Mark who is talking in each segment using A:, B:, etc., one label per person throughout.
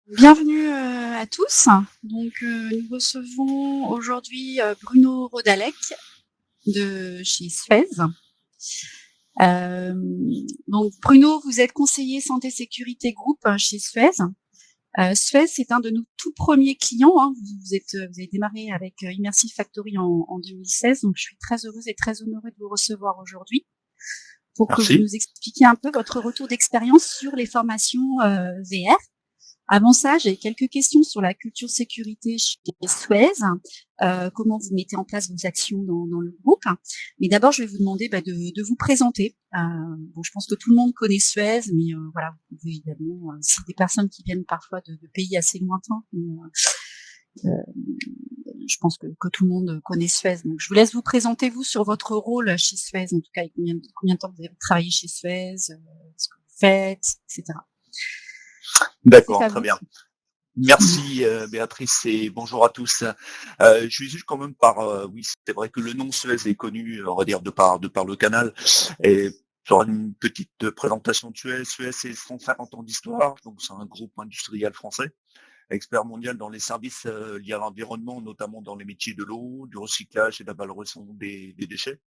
A: Bienvenue à tous. Nous recevons aujourd'hui Bruno Rodalec de chez Suez. Euh, Bruno, vous êtes conseiller santé sécurité groupe chez Suez. Suez, c'est un de nos tout premiers clients, hein. Vous avez démarré avec Immersive Factory en 2016, donc je suis très heureuse et très honorée de vous recevoir aujourd'hui pour que vous
B: Merci.
A: nous expliquiez un peu votre retour d'expérience sur les formations VR. Avant ça, j'ai quelques questions sur la culture sécurité chez Suez, comment vous mettez en place vos actions dans le groupe. Mais d'abord, je vais vous demander de vous présenter. Bon, je pense que tout le monde connaît Suez, mais voilà, vous pouvez également, c'est des personnes qui viennent parfois de pays assez lointains, mais, je pense que tout le monde connaît Suez. Donc, je vous laisse vous présenter, vous, sur votre rôle chez Suez, en tout cas, et combien de temps vous avez travaillé chez Suez, ce que vous faites, etc. C'est
B: D'accord,
A: à
B: très
A: vous.
B: bien. Merci Béatrice et bonjour à tous. Je vais juste quand même oui, c'est vrai que le nom Suez est connu, on va dire de par le canal. Et sur une petite présentation de Suez, Suez c'est 150 ans d'histoire, donc c'est un groupe industriel français, expert mondial dans les services liés à l'environnement, notamment dans les métiers de l'eau, du recyclage et de la valorisation des déchets.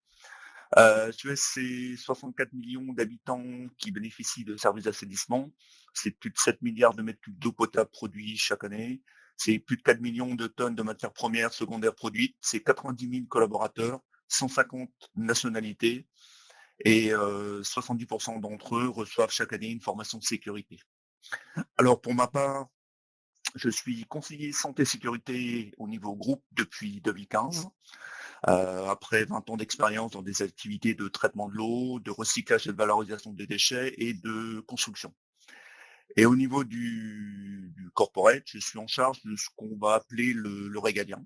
B: Suez, c'est 64 millions d'habitants qui bénéficient de services d'assainissement. C'est plus de 7 milliards de mètres cubes d'eau potable produits chaque année. C'est plus de 4 millions de tonnes de matières premières secondaires produites. C'est 90 000 collaborateurs, 150 nationalités et 70% d'entre eux reçoivent chaque année une formation de sécurité. Alors pour ma part, je suis conseiller santé sécurité au niveau groupe depuis 2015. Après 20 ans d'expérience dans des activités de traitement de l'eau, de recyclage et de valorisation des déchets et de construction. Et au niveau du corporate, je suis en charge de ce qu'on va appeler le régalien,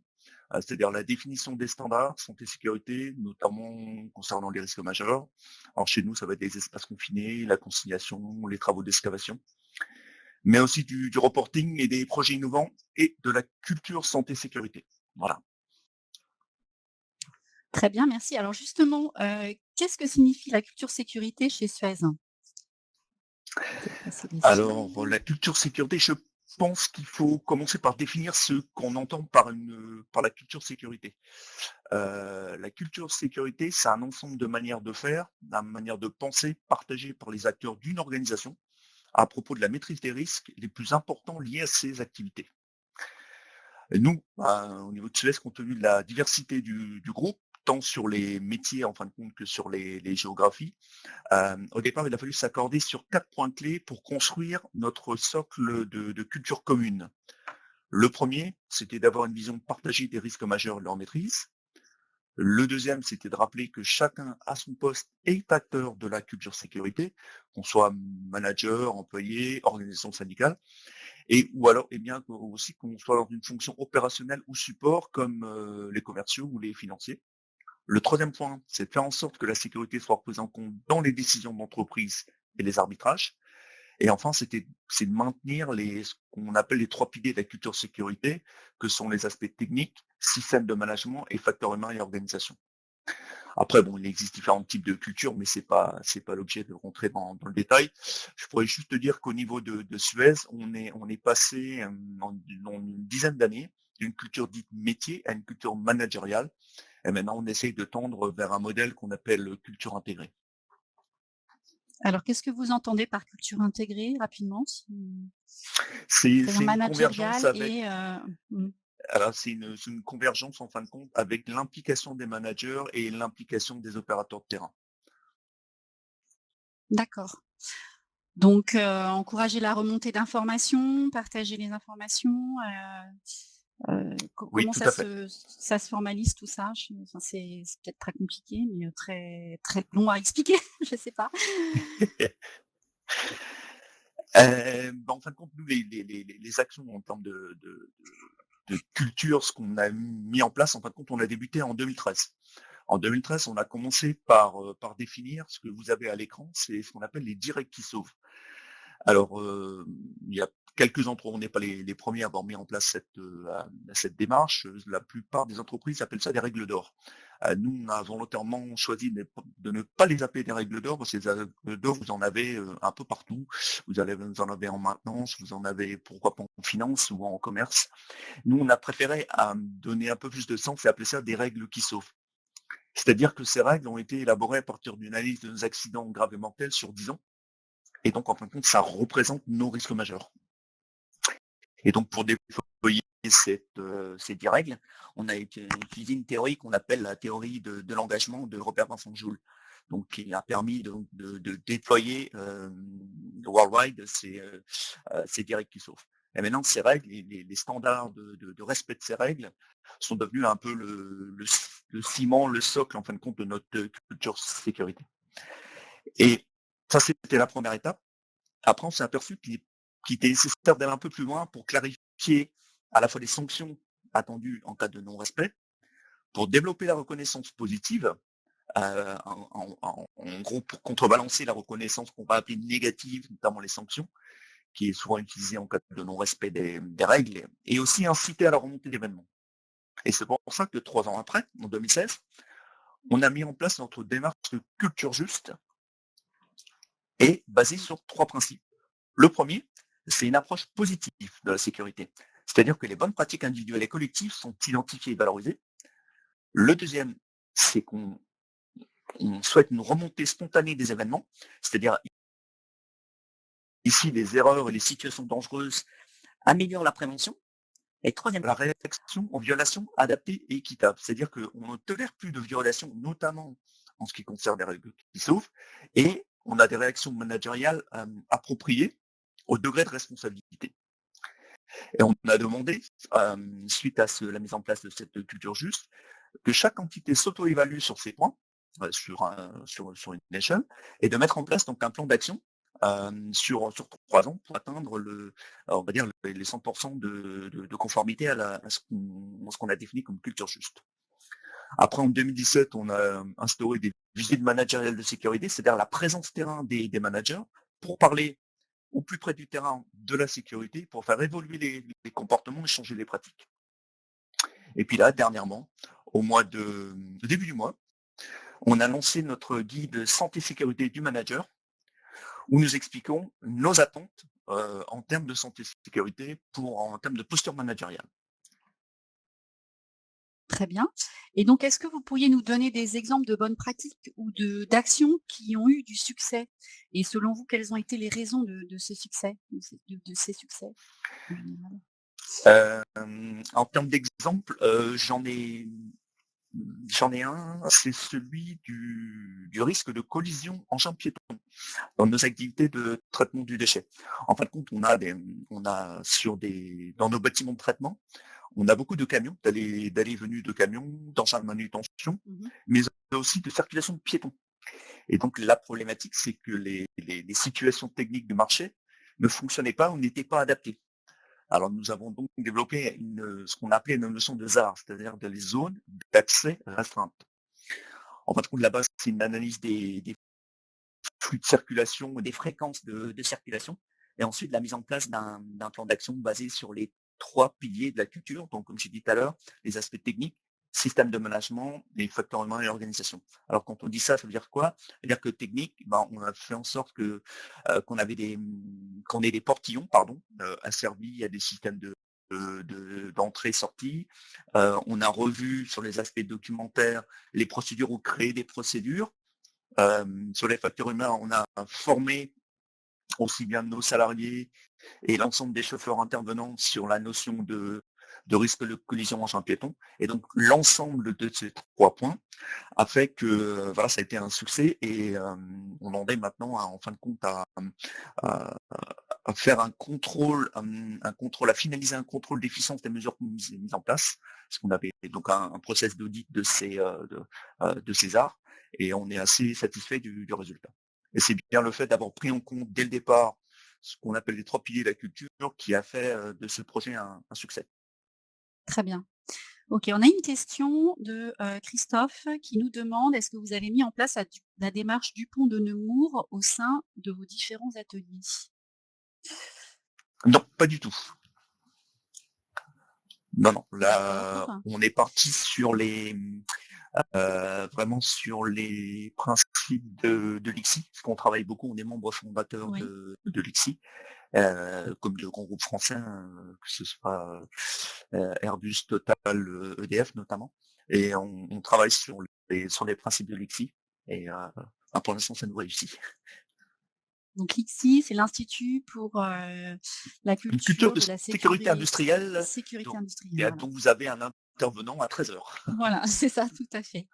B: c'est-à-dire la définition des standards santé-sécurité, notamment concernant les risques majeurs. Alors chez nous, ça va être les espaces confinés, la conciliation, les travaux d'excavation, mais aussi du reporting et des projets innovants et de la culture santé-sécurité. Voilà.
A: Très bien, merci. Alors justement, qu'est-ce que signifie la culture sécurité chez Suez? Peut-être passer les slides.
B: Alors, la culture sécurité, je pense qu'il faut commencer par définir ce qu'on entend par la culture sécurité. La culture sécurité, c'est un ensemble de manières de faire, d'une manière de penser partagée par les acteurs d'une organisation à propos de la maîtrise des risques les plus importants liés à ces activités. Et nous, au niveau de Suez, compte tenu de la diversité du groupe, tant sur les métiers en fin de compte que sur les géographies, au départ, il a fallu s'accorder sur 4 points clés pour construire notre socle de culture commune. Le premier, c'était d'avoir une vision partagée des risques majeurs et de leur maîtrise. Le deuxième, c'était de rappeler que chacun à son poste est acteur de la culture sécurité, qu'on soit manager, employé, organisation syndicale, et ou alors, eh bien, aussi qu'on soit dans une fonction opérationnelle ou support comme les commerciaux ou les financiers. Le troisième point, c'est de faire en sorte que la sécurité soit prise en compte dans les décisions d'entreprise et les arbitrages. Et enfin, c'est de maintenir ce qu'on appelle les trois piliers de la culture sécurité, que sont les aspects techniques, système de management et facteurs humains et organisation. Après, bon, il existe différents types de cultures, mais c'est pas l'objet de rentrer dans le détail. Je pourrais juste te dire qu'au niveau de Suez, on est passé en une dizaine d'années d'une culture dite métier à une culture managériale. Et maintenant, on essaye de tendre vers un modèle qu'on appelle culture intégrée.
A: Alors, qu'est-ce que vous entendez par culture intégrée rapidement?
B: C'est
A: C'est-à-dire
B: c'est une convergence
A: managériale
B: avec,
A: et mmh,
B: alors c'est une convergence en fin de compte avec l'implication des managers et l'implication des opérateurs de terrain.
A: d'accord. Donc, encourager la remontée d'informations, partager les informations,
B: Oui,
A: comment
B: tout à fait.
A: ça se formalise tout ça? Enfin, c'est peut-être très compliqué, mais très très long à expliquer, je sais pas.
B: En fin de compte, nous, les actions en termes de culture, ce qu'on a mis en place, en fin de compte, on a débuté en 2013. En 2013, on a commencé par définir ce que vous avez à l'écran, c'est ce qu'on appelle les directs qui sauvent. Alors, il y a quelques d'entre eux, on n'est pas les premiers à avoir mis en place cette démarche. La plupart des entreprises appellent ça des règles d'or. Nous, on a volontairement choisi de ne pas les appeler des règles d'or, parce que les règles d'or, vous en avez un peu partout. Vous en avez en maintenance, vous en avez pourquoi pas en finance ou en commerce. Nous, on a préféré donner un peu plus de sens et appeler ça des règles qui sauvent. C'est-à-dire que ces règles ont été élaborées à partir d'une analyse de nos accidents graves et mortels sur 10 ans. Et donc, en fin de compte, ça représente nos risques majeurs. Et donc, pour déployer ces 10 règles, on a utilisé une théorie qu'on appelle la théorie de l'engagement de Robert Vincent Joule, donc qui a permis de déployer worldwide ces 10 règles qui sauvent. Et maintenant, ces règles, les standards de respect de ces règles sont devenus un peu le ciment, le socle, en fin de compte, de notre culture sécurité. Et ça, c'était la première étape. Après, on s'est aperçu qu'il était nécessaire d'aller un peu plus loin pour clarifier à la fois les sanctions attendues en cas de non-respect, pour développer la reconnaissance positive, en gros pour contrebalancer la reconnaissance qu'on va appeler négative, notamment les sanctions, qui est souvent utilisée en cas de non-respect des règles, et aussi inciter à la remontée d'événements. Et c'est pour ça que 3 ans après, en 2016, on a mis en place notre démarche de culture juste et basée sur 3 principes. Le premier, c'est une approche positive de la sécurité. C'est-à-dire que les bonnes pratiques individuelles et collectives sont identifiées et valorisées. Le deuxième, c'est qu'on souhaite une remontée spontanée des événements, c'est-à-dire ici les erreurs et les situations dangereuses améliorent la prévention. Et troisième, la réaction aux violations adaptée et équitable, c'est-à-dire qu'on ne tolère plus de violations, notamment en ce qui concerne les règles qui sauvent, et on a des réactions managériales appropriées au degré de responsabilité. Et on a demandé, suite à la mise en place de cette culture juste, que chaque entité s'auto-évalue sur ses points, sur une échelle, et de mettre en place donc un plan d'action sur 3 ans pour atteindre on va dire les 100% de conformité à ce qu'on a défini comme culture juste. Après, en 2017, on a instauré des visites managériales de sécurité, c'est-à-dire la présence terrain des managers pour parler au plus près du terrain de la sécurité, pour faire évoluer les comportements et changer les pratiques. Et puis là, dernièrement, au début du mois, on a lancé notre guide santé-sécurité du manager, où nous expliquons nos attentes en termes de santé-sécurité en termes de posture managériale.
A: Très bien. Et donc, est-ce que vous pourriez nous donner des exemples de bonnes pratiques ou d'actions qui ont eu du succès? Et selon vous, quelles ont été les raisons de ce succès, de ces succès en général?
B: En termes d'exemples, j'en ai un, c'est celui du risque de collision engin piéton dans nos activités de traitement du déchet. En fin de compte, dans nos bâtiments de traitement, on a beaucoup de camions, d'allées et venues de camions, d'engins de manutention, mais aussi de circulation de piétons. Et donc la problématique, c'est que les situations techniques du marché ne fonctionnaient pas ou n'étaient pas adaptées. Alors nous avons donc développé ce qu'on appelait une notion de ZAR, c'est-à-dire des zones d'accès restreintes. En fin de compte, là-bas, c'est une analyse des flux de circulation, des fréquences de circulation, et ensuite la mise en place d'un plan d'action basé sur les 3 piliers de la culture, donc comme j'ai dit tout à l'heure, les aspects techniques, système de management, les facteurs humains et organisation. Alors quand on dit ça veut dire quoi? Ça veut dire que technique, on a fait en sorte qu'on ait des portillons, asservis à des systèmes d'entrée-sortie. On a revu sur les aspects documentaires les procédures ou créé des procédures. Sur les facteurs humains, on a formé aussi bien nos salariés et l'ensemble des chauffeurs intervenants sur la notion de risque de collision engin piéton. Et donc l'ensemble de ces 3 points a fait que ça a été un succès, et on en est maintenant en fin de compte à faire un contrôle, à finaliser un contrôle d'efficience des mesures mises en place, parce qu'on avait donc un process d'audit de ces arts, et on est assez satisfait du résultat. Et c'est bien le fait d'avoir pris en compte dès le départ ce qu'on appelle les 3 piliers de la culture qui a fait de ce projet un succès.
A: Très bien. OK, on a une question de, Christophe qui nous demande: «Est-ce que vous avez mis en place la démarche Dupont de Nemours au sein de vos différents ateliers?»
B: Non, pas du tout. Non, non. Là,
A: D'accord.
B: on est parti sur vraiment sur les principes de l'ICSI, parce qu'on travaille beaucoup, on est membre fondateur
A: Oui.
B: de l'ICSI, comme de grands groupes français, que ce soit Airbus, Total, EDF notamment. Et on travaille sur les principes de l'ICSI. Et pour l'instant, ça nous réussit.
A: Donc l'ICSI, c'est l'Institut pour la
B: Une culture
A: culture
B: de
A: de la
B: sécurité industrielle
A: sécurité
B: dont,
A: industrielle. Voilà.
B: dont vous avez un intervenant à 13h.
A: Voilà, c'est ça, tout à fait.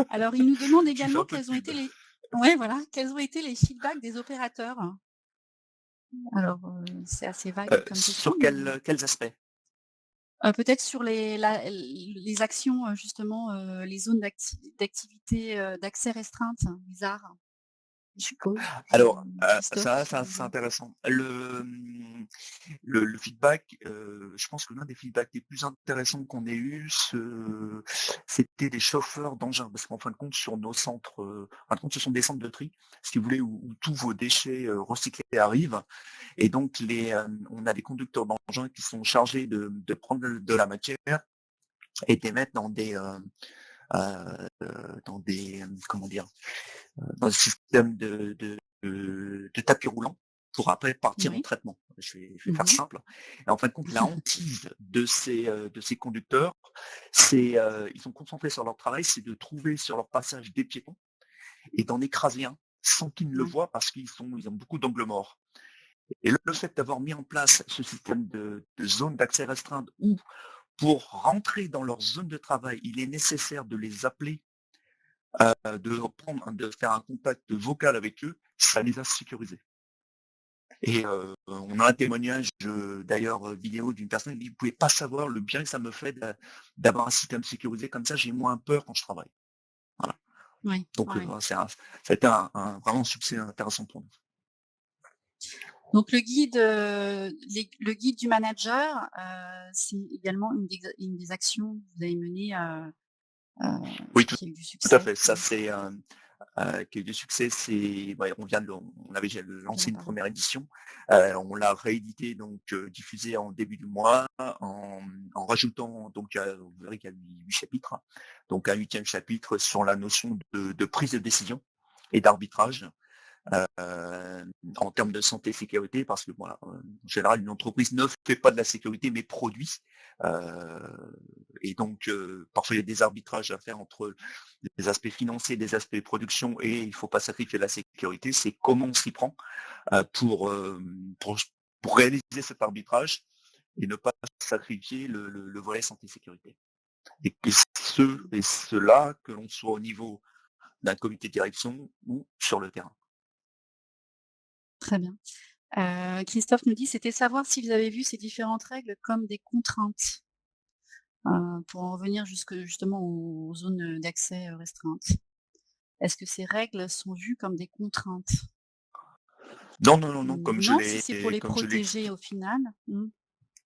A: Alors, il nous demande
B: Je lui fais
A: également
B: un peu de pub.
A: quels ont été les feedbacks des opérateurs. Alors, c'est assez vague comme question,
B: Sur
A: mais
B: quels aspects?
A: peut-être sur les actions, justement, les zones d'activité, d'accès restreinte, les ARR, je suppose.
B: Alors,
A: Christophe, si vous
B: c'est
A: voulez.
B: intéressant. Le feedback, je pense que l'un des feedbacks les plus intéressants qu'on ait eu, c'était des chauffeurs d'engins. Parce qu'en fin de compte, sur nos centres, en fin de compte, ce sont des centres de tri, si vous voulez, où tous vos déchets recyclés arrivent. Et donc, on a des conducteurs d'engins qui sont chargés de prendre de la matière et de les mettre dans des, comment dire, dans le système de tapis roulant pour après partir en
A: Oui.
B: traitement. Je vais faire
A: Mmh.
B: simple. Et en fin de compte, la hantise de ces conducteurs, ils sont concentrés sur leur travail, c'est de trouver sur leur passage des piétons et d'en écraser un sans qu'ils ne le
A: Oui.
B: voient parce ils ont beaucoup d'angles morts. Et le fait d'avoir mis en place ce système de zone d'accès restreinte où pour rentrer dans leur zone de travail, il est nécessaire de les appeler, de faire un contact vocal avec eux, ça les a sécurisés. Et on a un témoignage, d'ailleurs, vidéo d'une personne qui dit: «Vous pouvez pas savoir le bien que ça me fait d'avoir un système sécurisé comme ça, j'ai moins peur quand je travaille». Voilà.
A: Oui,
B: Donc
A: oui.
B: ça a été vraiment un succès intéressant pour nous.
A: Donc le guide du manager, c'est également une des actions que vous avez menées,
B: Oui, tout
A: qui a eu du
B: tout à
A: succès.
B: fait. Ça, c'est, qui a eu du succès, on avait déjà
A: Vous en
B: lancé
A: avez
B: une
A: parlé.
B: première édition. On l'a réédité, donc diffusé en début du mois, en rajoutant, donc vous verrez qu'il y a 8 chapitres, donc un 8e chapitre sur la notion de prise de décision et d'arbitrage, en termes de santé et sécurité, parce que voilà, en général, une entreprise ne fait pas de la sécurité, mais produit. Et donc, parfois, il y a des arbitrages à faire entre des aspects financiers, des aspects production, et il ne faut pas sacrifier la sécurité. C'est comment on s'y prend euh, pour, euh, pour, pour réaliser cet arbitrage et ne pas sacrifier le volet santé-sécurité. Et cela, que l'on soit au niveau d'un comité de direction ou sur le terrain.
A: Très bien. Christophe nous dit: «C'était savoir si vous avez vu ces différentes règles comme des contraintes», pour en revenir justement aux zones, d'accès, restreintes. Est-ce que ces règles sont vues comme des contraintes?
B: Non, non, non, non,
A: Ou non, si c'est pour les
B: comme je l'ai
A: protéger
B: expliqué,
A: au final? Mmh.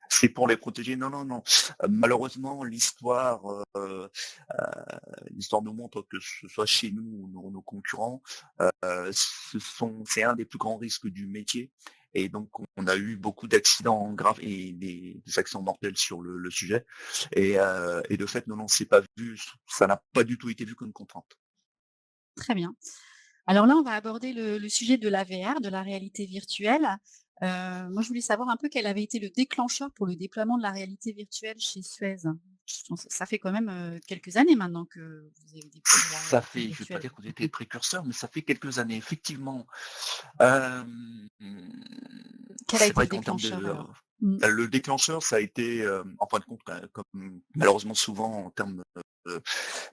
B: c'est pour les protéger. Non, non, non. Malheureusement, l'histoire nous montre que ce soit chez nous ou nos concurrents, c'est un des plus grands risques du métier. Et donc, on a eu beaucoup d'accidents graves et des accidents mortels sur le sujet. Et de fait, non, non, c'est pas vu, ça n'a pas du tout été vu comme une contrainte.
A: Très bien. Alors là, on va aborder le sujet de la VR, de la réalité virtuelle. Moi, je voulais savoir un peu quel avait été le déclencheur pour le déploiement de la réalité virtuelle chez Suez? Je pense ça fait quand même, quelques années maintenant que vous avez déployé la
B: Ça
A: réalité
B: fait, je vais pas
A: virtuelle.
B: dire qu'on était précurseurs, mais ça fait quelques années, effectivement. Hem,
A: Quel a
B: c'est
A: été le
B: vrai qu'en termes
A: déclencheur
B: de,
A: alors? Mmh.
B: le déclencheur, ça a été, en fin de compte, comme malheureusement souvent en termes,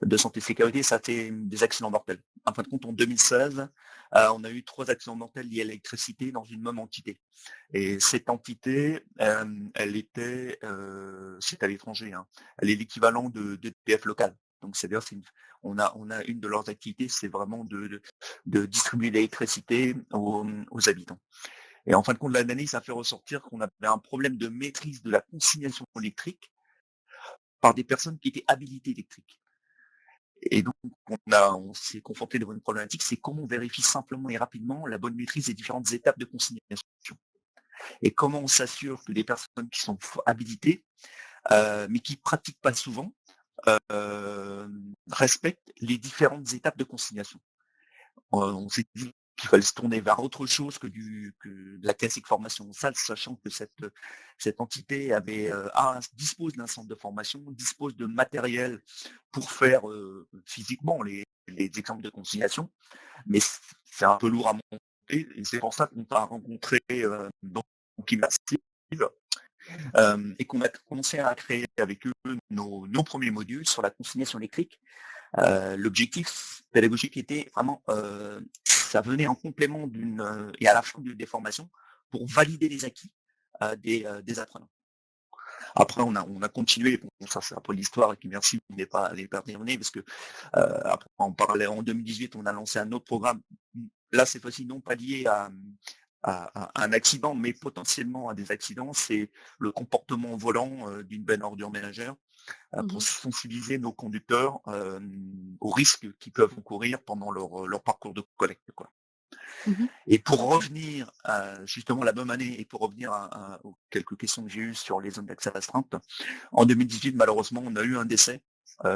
B: de santé sécurité, ça a été des accidents mortels. En fin de compte, en 2016, on a eu 3 accidents mortels liés à l'électricité dans une même entité. Et cette entité, c'est à l'étranger, hein. Elle est l'équivalent d'EDF local. Donc c'est-à-dire on a une de leurs activités, c'est vraiment de distribuer l'électricité aux habitants. Et en fin de compte, l'analyse a fait ressortir qu'on avait un problème de maîtrise de la consignation électrique par des personnes qui étaient habilitées électriques. Et donc, on s'est confronté devant une problématique, c'est comment on vérifie simplement et rapidement la bonne maîtrise des différentes étapes de consignation. et comment on s'assure que les personnes qui sont habilitées, mais qui pratiquent pas souvent, respectent les différentes étapes de consignation. On s'est dit qu'il fallait se tourner vers autre chose que de la classique formation salle, sachant que cette entité avait, dispose d'un centre de formation, dispose de matériel pour faire, physiquement les exemples de consignation, mais c'est un peu lourd à monter et c'est pour ça qu'on a rencontré, donc Immersive, et qu'on a commencé à créer avec eux nos premiers modules sur la consignation électrique. L'objectif pédagogique était vraiment, ça venait en complément et à la fin des formations pour valider les acquis des apprenants. Après, on a continué, bon, ça c'est un peu l'histoire et qui merci n'est pas terminée parce que après, en parallèle, en 2018, on a lancé un autre programme. Là, cette fois-ci, non pas lié à un accident, mais potentiellement à des accidents. C'est le comportement au volant d'une benne ordure ménagère pour
A: Mmh.
B: sensibiliser nos conducteurs aux risques qu'ils peuvent encourir pendant leur parcours de collecte, quoi.
A: Mmh.
B: Et pour
A: D'accord.
B: revenir justement la même année, et pour revenir aux quelques questions que j'ai eues sur les zones d'accès restreinte, en 2018, malheureusement, on a eu un décès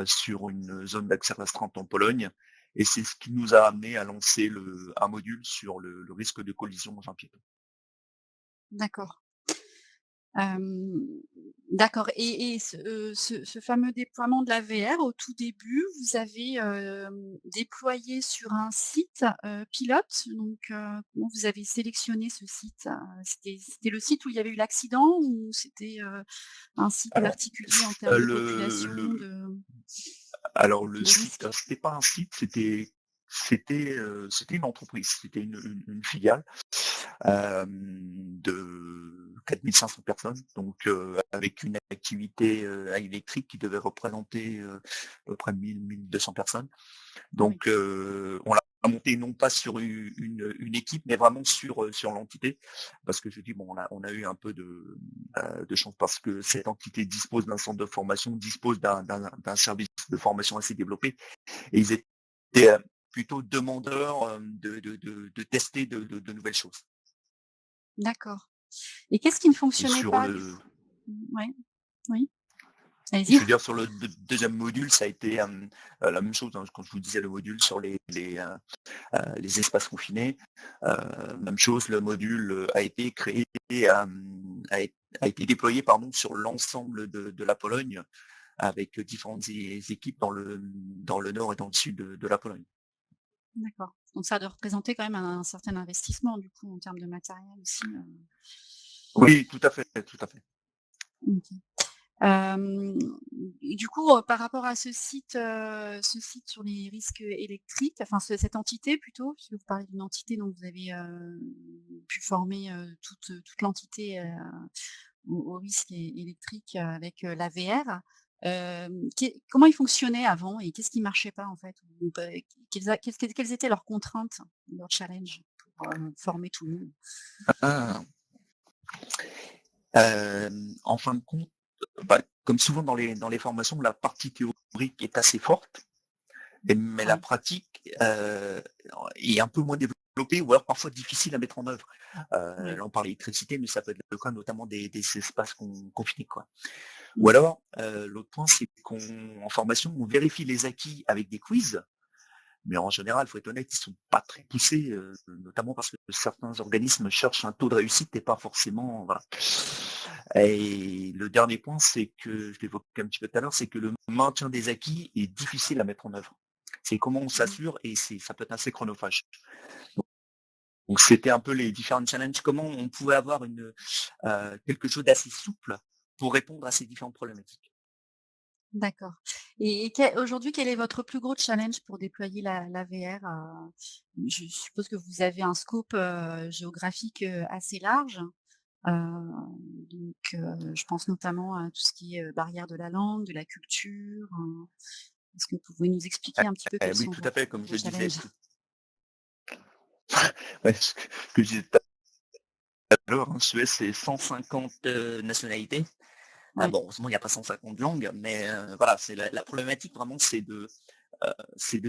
B: sur une zone d'accès restreinte en Pologne, et c'est ce qui nous a amené à lancer un module sur le risque de collision engin piéton.
A: D'accord. Hem, d'accord, et ce fameux déploiement de la VR au tout début, vous avez, déployé sur un site, pilote, donc comment vous avez sélectionné ce site? C'était le site où il y avait eu l'accident ou c'était, un site
B: Alors,
A: particulier en termes de
B: le,
A: population,
B: le,
A: de
B: alors le site,
A: risque?
B: c'était pas un site, c'était une entreprise, c'était une filiale de 4500 personnes, donc avec une activité électrique qui devait représenter à peu près 1200 personnes.
A: Oui,
B: Donc on l'a monté non pas sur une équipe, mais vraiment sur l'entité, parce que je dis bon, on a eu un peu de chance parce que cette entité dispose d'un centre de formation, dispose d'un service de formation assez développé, et ils étaient plutôt demandeurs de tester de nouvelles choses.
A: d'accord, et qu'est-ce qui ne
B: Et
A: fonctionnait
B: sur
A: pas du
B: le
A: coup? Ouais, oui, allez-y.
B: Je veux dire, sur le deuxième module, ça a été la même chose, hein, quand je vous disais le module sur les espaces confinés. Même chose, le module a été créé, a été déployé pardon, sur l'ensemble de la Pologne, avec différentes équipes dans le nord et dans le sud de la Pologne.
A: D'accord. Donc ça doit représenter quand même un certain investissement du coup en termes de matériel aussi,
B: Oui, tout à fait, tout à fait.
A: OK. Hem, et du coup, par rapport à ce site sur les risques électriques, enfin cette entité plutôt, puisque vous parlez d'une entité, donc vous avez, pu former, toute l'entité, aux risques électriques, avec, la VR. Comment ils fonctionnaient avant et qu'est-ce qui marchait pas en fait? Ou bah, quelles étaient leurs contraintes, leurs challenges pour, former tout le monde?
B: Ah, en fin de compte, bah, comme souvent dans les formations, la partie théorique est assez forte. Mais la
A: Oui,
B: pratique est un peu moins développée ou alors parfois difficile à mettre en œuvre.
A: oui.
B: Là, on parle d'électricité, mais ça peut être le cas notamment des espaces confinés, quoi. Ou
A: Mmh.
B: alors, l'autre point, c'est qu'en formation, on vérifie les acquis avec des quiz, mais en général, il faut être honnête, ils sont pas très poussés, notamment parce que certains organismes cherchent un taux de réussite et pas forcément, voilà. Et le dernier point, c'est que, je l'évoquais un petit peu tout à l'heure, c'est que le maintien des acquis est difficile à mettre en œuvre. C'est comment on
A: Mmh.
B: s'assure et ça peut être assez chronophage. Donc c'était un peu les différents challenges, comment on pouvait avoir quelque chose d'assez souple pour répondre à ces différentes problématiques.
A: D'accord, et aujourd'hui, quel est votre plus gros challenge pour déployer la VR? Je suppose que vous avez un scope, géographique, assez large, heu, donc je pense notamment à tout ce qui est, barrière de la langue, de la culture, est-ce que vous pouvez nous expliquer un petit peu quels
B: Oui,
A: sont
B: tout à fait, comme
A: vos
B: je disais,
A: challenges?
B: ouais, ce que je disais tout à l'heure, hein, Suez, c'est 150 nationalités.
A: Oui.
B: Bon, heureusement, il n'y a pas 150 langues, mais voilà, c'est la problématique vraiment, c'est de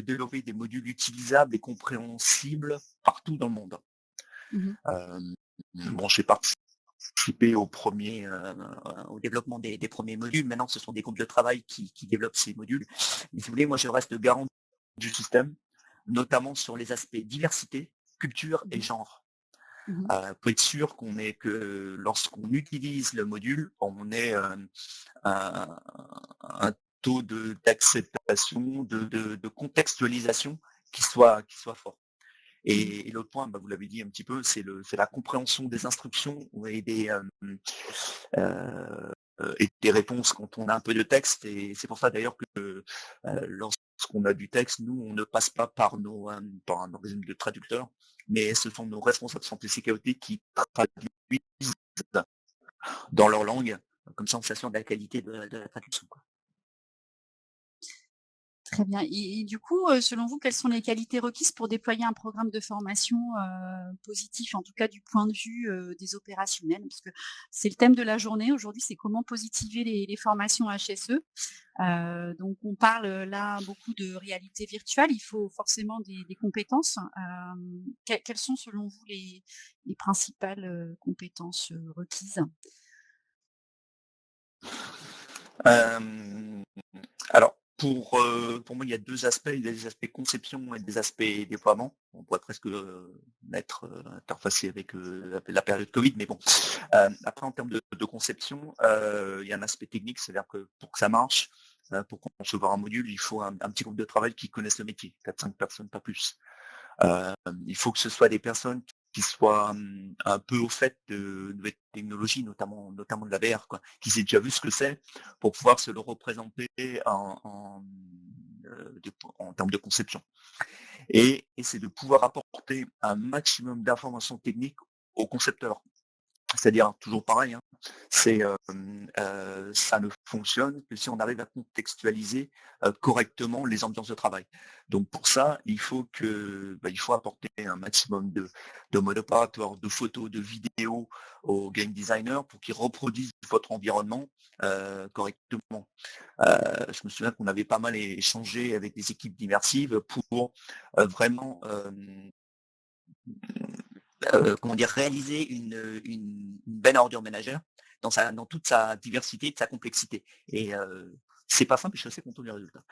B: développer des modules utilisables et compréhensibles partout dans le monde.
A: Mmh.
B: Euh, bon, je fais partie participé au développement des premiers modules. Maintenant, ce sont des groupes de travail qui développent ces modules. Mais si vous voulez, moi, je reste garant du système, notamment sur les aspects diversité, culture et
A: Mmh.
B: genre.
A: Mmh.
B: Pour être sûr que lorsqu'on utilise le module, on ait un, un taux d'acceptation, de contextualisation qui soit fort.
A: Mmh.
B: Et l'autre point, vous l'avez dit un petit peu, c'est la compréhension des instructions et des réponses quand on a un peu de texte. Et c'est pour ça d'ailleurs que lorsqu'on a du texte, nous, on ne passe pas par un organisme de traducteurs, mais ce sont nos responsables santé et sécurité qui traduisent dans leur langue. Comme ça, on s'assure de la qualité de la traduction, quoi.
A: Très bien et du coup, selon vous, quelles sont les qualités requises pour déployer un programme de formation, positif, en tout cas du point de vue, des opérationnels? Parce que c'est le thème de la journée aujourd'hui, c'est comment positiver les formations HSE. Donc on parle, là beaucoup de réalité virtuelle, il faut forcément des compétences. Quelles sont selon vous les principales, compétences, requises?
B: Euh, Alors, pour moi, il y a 2 aspects. Il y a des aspects conception et des aspects déploiement. On pourrait presque, mettre, interfacé avec, la période Covid, mais bon. Après en termes de conception, il y a un aspect technique, c'est-à-dire que pour que ça marche, pour concevoir un module, il faut un petit groupe de travail qui connaissent le métier, 4-5 personnes, pas plus. Heu, il faut que ce soit des personnes qui soient, un peu au fait de nouvelles technologies, notamment de la VR, quoi, qui aient déjà vu ce que c'est pour pouvoir se le représenter en termes de conception. Et c'est de pouvoir apporter un maximum d'informations techniques aux concepteurs. C'est-à-dire, toujours pareil, hein, ça ne fonctionne que si on arrive à contextualiser, correctement les ambiances de travail. Donc pour ça, il faut apporter un maximum de modes opératoires, de photos, de vidéos aux game designers pour qu'ils reproduisent votre environnement, correctement. Je me souviens qu'on avait pas mal échangé avec des équipes d'immersive pour, vraiment, comment dire, réaliser une belle ordure ménagère dans toute sa diversité, de sa complexité. Et c'est pas simple, je suis assez content du résultat.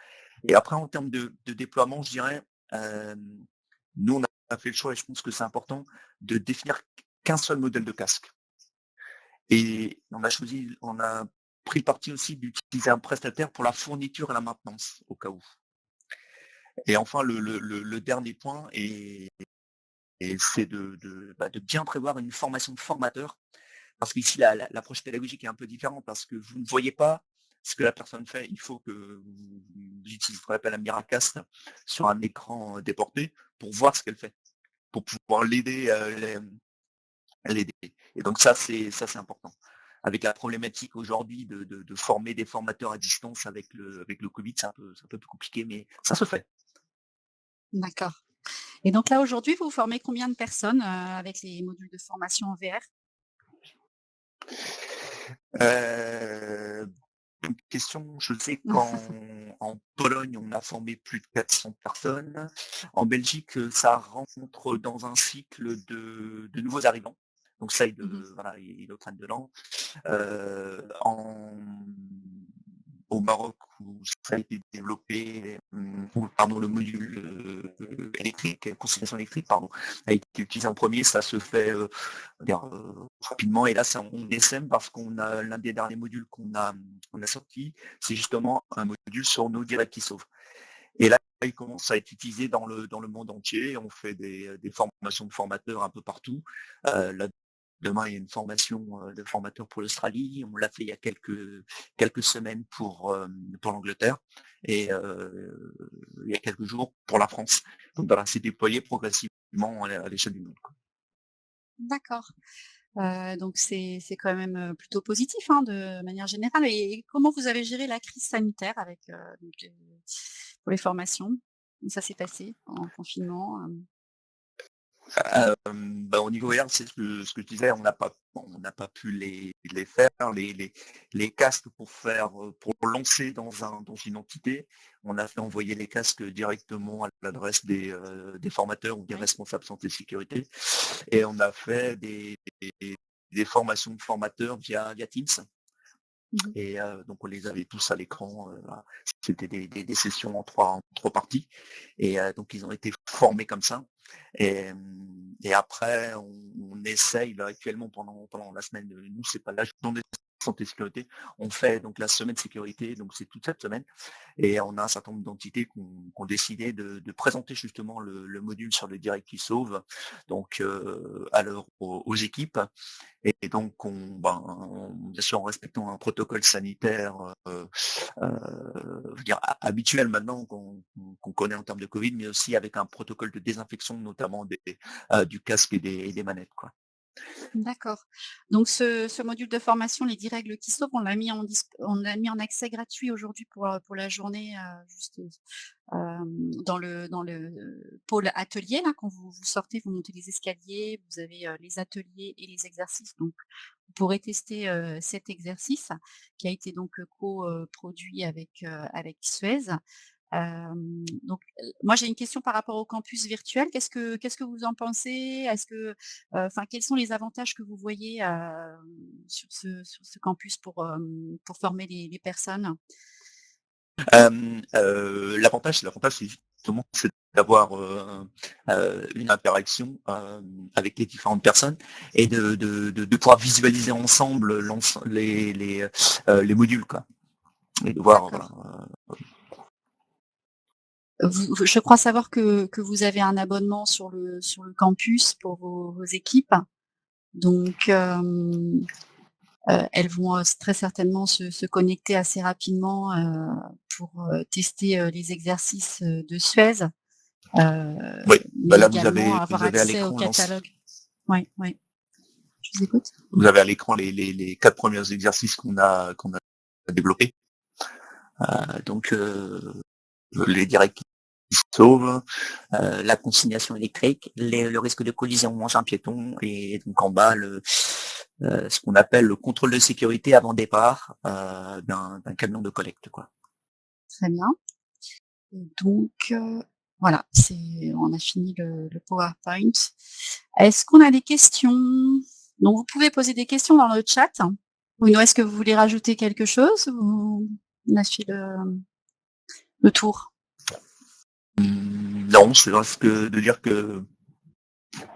B: Et après, en termes de déploiement, je dirais, euh, nous, on a fait le choix, et je pense que c'est important, de définir qu'un seul modèle de casque. Et on a pris le parti aussi d'utiliser un prestataire pour la fourniture et la maintenance, au cas où. Et enfin, le dernier point, c'est de bien prévoir une formation de formateur. Parce qu'ici, l'approche pédagogique est un peu différente parce que vous ne voyez pas ce que la personne fait. Il faut que vous utilisez ce qu'on appelle un Miracast sur un écran déporté pour voir ce qu'elle fait, pour pouvoir l'aider. Et donc ça c'est important. Avec la problématique aujourd'hui de former des formateurs à distance avec le Covid, c'est un peu plus compliqué, mais ça se fait.
A: D'accord et donc là, aujourd'hui, vous formez combien de personnes, avec les modules de formation en VR?
B: Euh, Bonne question. Je sais qu'en Pologne, on a formé plus de 400 personnes. En Belgique, ça rentre dans un cycle de nouveaux arrivants. Donc ça,
A: Mmh mh.
B: voilà, ils le prennent dedans. En Au Maroc où ça a été développé, pardon, le module, électrique, conciliation électrique, pardon, a été utilisé en premier. Ça se fait, on va dire, rapidement et là c'est on essaime parce qu'on a l'un des derniers modules qu'on a sorti, c'est justement un module sur nos directs qui sauvent. Et là, il commence à être utilisé dans le monde entier. On fait des formations de formateurs un peu partout. Là, demain, il y a une formation de formateurs pour l'Australie. On l'a fait il y a quelques semaines pour l'Angleterre et il y a quelques jours pour la France. Donc voilà, c'est déployé progressivement à l'échelle du monde, quoi.
A: D'accord, donc c'est quand même, plutôt positif, hein, de manière générale et comment vous avez géré la crise sanitaire avec, donc pour les formations? Comment ça s'est passé en confinement,
B: Au niveau VR, c'est ce que je disais, on n'a pas pu les faire, les casques pour lancer dans une entité. On a fait envoyer les casques directement à l'adresse des formateurs ou des
A: Oui.
B: responsables santé et sécurité. Et on a fait des formations de formateurs via Teams.
A: Mmh.
B: Et donc on les avait tous à l'écran. Voilà. C'était des sessions en trois parties. Et donc ils ont été formés comme ça. Et après, on essaye là, actuellement pendant la semaine, nous c'est pas la journée de santé et sécurité, on fait donc la semaine sécurité, donc c'est toute cette semaine. Et on a un certain nombre d'entités qui ont décidé de présenter justement le module sur le direct qui sauve, donc aux équipes. Et donc, bien sûr, en respectant un protocole sanitaire je veux dire, habituel maintenant qu'on connaît en termes de Covid, mais aussi avec un protocole de désinfection, notamment du casque et des manettes, quoi.
A: D'accord. Donc ce module de formation, les 10 règles qui sauvent, on l'a mis en accès gratuit aujourd'hui pour la journée, juste, dans le pôle atelier là, quand vous sortez, vous montez les escaliers, vous avez, les ateliers et les exercices, donc vous pourrez tester, cet exercice qui a été donc, produit avec Suez. Donc, moi j'ai une question par rapport au campus virtuel. Qu'est-ce que vous en pensez? Est-ce que, enfin, quels sont les avantages que vous voyez, sur ce campus pour former les personnes?
B: L'avantage, c'est justement c'est d'avoir une interaction avec les différentes personnes et de pouvoir visualiser ensemble les modules, quoi. Et de voir, voilà.
A: D'accord. Je crois savoir que vous avez un abonnement sur le campus pour vos équipes. Donc, elles vont, très certainement se connecter assez rapidement, pour, tester, les exercices, de Suez,
B: Oui,
A: mais
B: là
A: également
B: vous
A: avoir
B: avez à
A: accès au
B: l'écran
A: catalogue. Oui, oui, je vous écoute.
B: vous avez à l'écran les 4 premiers exercices qu'on a développés. Donc les directs qui sauvent, la consignation électrique, le risque de collision en un piéton, et donc en bas ce qu'on appelle le contrôle de sécurité avant départ d'un camion de collecte, quoi.
A: Très bien. Et donc, voilà, on a fini le PowerPoint. Est-ce qu'on a des questions? Donc vous pouvez poser des questions dans le chat. Bruno, est-ce que vous voulez rajouter quelque chose ou on a fait le tour?
B: Non, c'est juste de dire que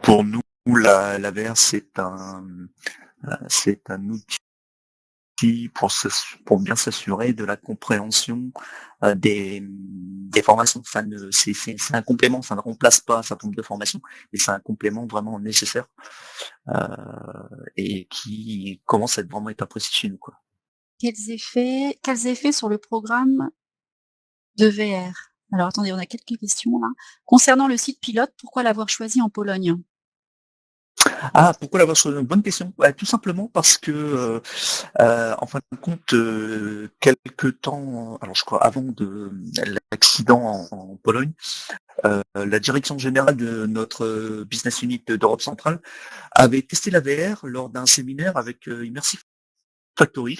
B: pour nous, la VR, c'est un outil pour bien s'assurer de la compréhension des formations. C'est un complément, ça ne remplace pas un certain nombre de formations, mais c'est un complément vraiment nécessaire et qui commence à être apprécié chez nous, quoi.
A: Quels effets sur le programme de VR? Alors attendez, on a quelques questions là. Concernant le site pilote, pourquoi l'avoir choisi en Pologne?
B: Ah, pourquoi l'avoir choisi? Bonne question. Ouais, tout simplement parce que, en fin de compte, quelque temps, alors je crois avant l'accident en Pologne, la direction générale de notre business unit d'Europe centrale avait testé la VR lors d'un séminaire avec Immersive Factory.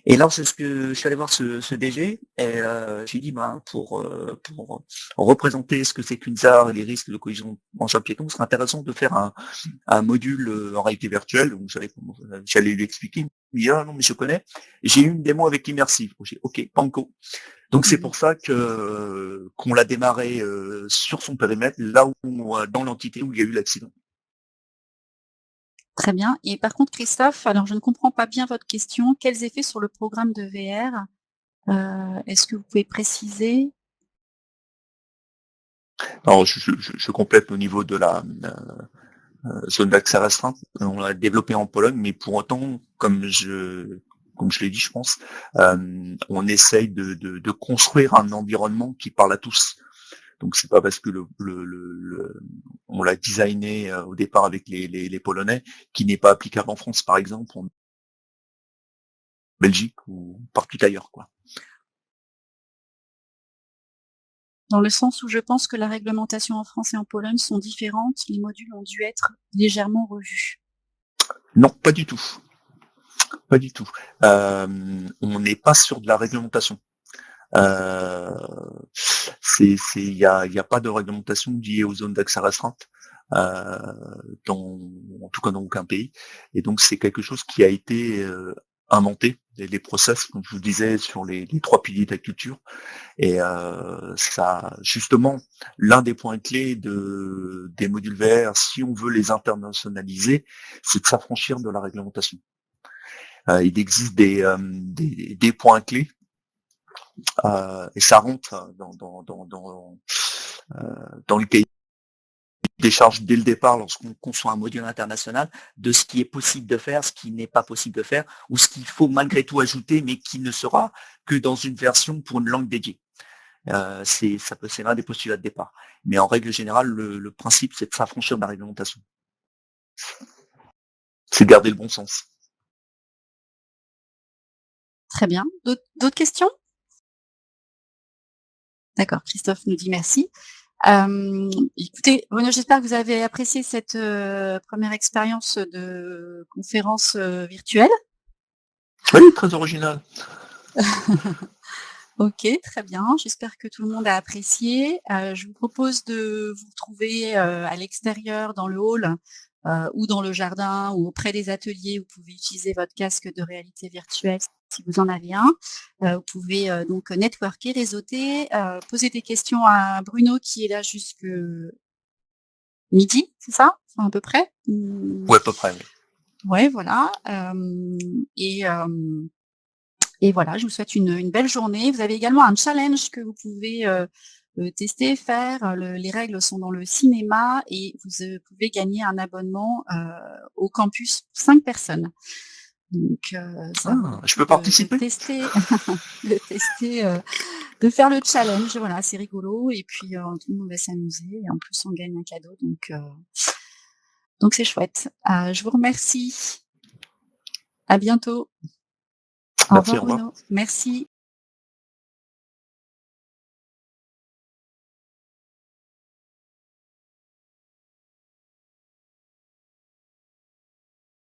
B: Et là, c'est ce que je suis allé voir ce DG et j'ai dit, pour représenter ce que c'est qu'une ZAR et les risques de collision en champ piéton, ce serait intéressant de faire un module en réalité virtuelle. Donc j'allais lui expliquer. Il dit, ah non, mais je connais. J'ai eu une démo avec Immersive. J'ai dit, ok, banco. Donc c'est
A: Mmh.
B: pour ça qu'on l'a démarré sur son périmètre, là où dans l'entité où il y a eu l'accident.
A: Très bien, et par contre Christophe, alors je ne comprends pas bien votre question. Quels effets sur le programme de VR? Est-ce que vous pouvez préciser?
B: Alors je complète au niveau de la zone d'accès restreinte. On l'a développé en Pologne, mais pour autant, comme je l'ai dit, je pense, on essaye de construire un environnement qui parle à tous. Donc c'est pas parce que on l'a designé au départ avec les Polonais qui n'est pas applicable en France, par exemple, en Belgique ou partout ailleurs, quoi.
A: Dans le sens où je pense que la réglementation en France et en Pologne sont différentes, les modules ont dû être légèrement revus.
B: Non, pas du tout, pas du tout. On n'est pas sur de la réglementation. Il y a pas de réglementation liée aux zones d'accès restreinte. en tout cas dans aucun pays. Et donc c'est quelque chose qui a été inventé, les process, comme je vous disais, sur les 3 piliers de la culture. Et ça, justement, l'un des points clés des modules VR, si on veut les internationaliser, c'est de s'affranchir de la réglementation. Il existe des points clés, et ça rentre dans le cahier des charges dès le départ lorsqu'on conçoit un module international, de ce qui est possible de faire, ce qui n'est pas possible de faire, ou ce qu'il faut malgré tout ajouter, mais qui ne sera que dans une version pour une langue dédiée. C'est l'un des postulats de départ. Mais en règle générale, le principe, c'est de s'affranchir de la réglementation. C'est garder le bon sens.
A: Très bien. D'autres questions? D'accord, Christophe nous dit merci. Écoutez, Bruno, j'espère que vous avez apprécié cette première expérience de conférence virtuelle.
B: Oui, très original.
A: Ok, très bien. J'espère que tout le monde a apprécié. Je vous propose de vous retrouver à l'extérieur, dans le hall, ou dans le jardin, ou auprès des ateliers. Vous pouvez utiliser votre casque de réalité virtuelle si vous en avez un. Vous pouvez donc networker, réseauter, poser des questions à Bruno qui est là jusque midi, c'est ça? Enfin, à peu près?
B: Oui, à peu près, oui.
A: Ouais, voilà. Et voilà, je vous souhaite une belle journée. Vous avez également un challenge que vous pouvez tester, faire. Les règles sont dans le cinéma et vous pouvez gagner un abonnement au campus pour 5 personnes. Donc, ça vaut le
B: Je
A: coup
B: peux participer?
A: de tester, de faire le challenge. Voilà, c'est rigolo. Et puis, tout le monde va s'amuser. Et en plus, on gagne un cadeau. Donc c'est chouette. Je vous remercie. À bientôt. Au
B: Merci,
A: revoir
B: au revoir.
A: Bruno. Merci.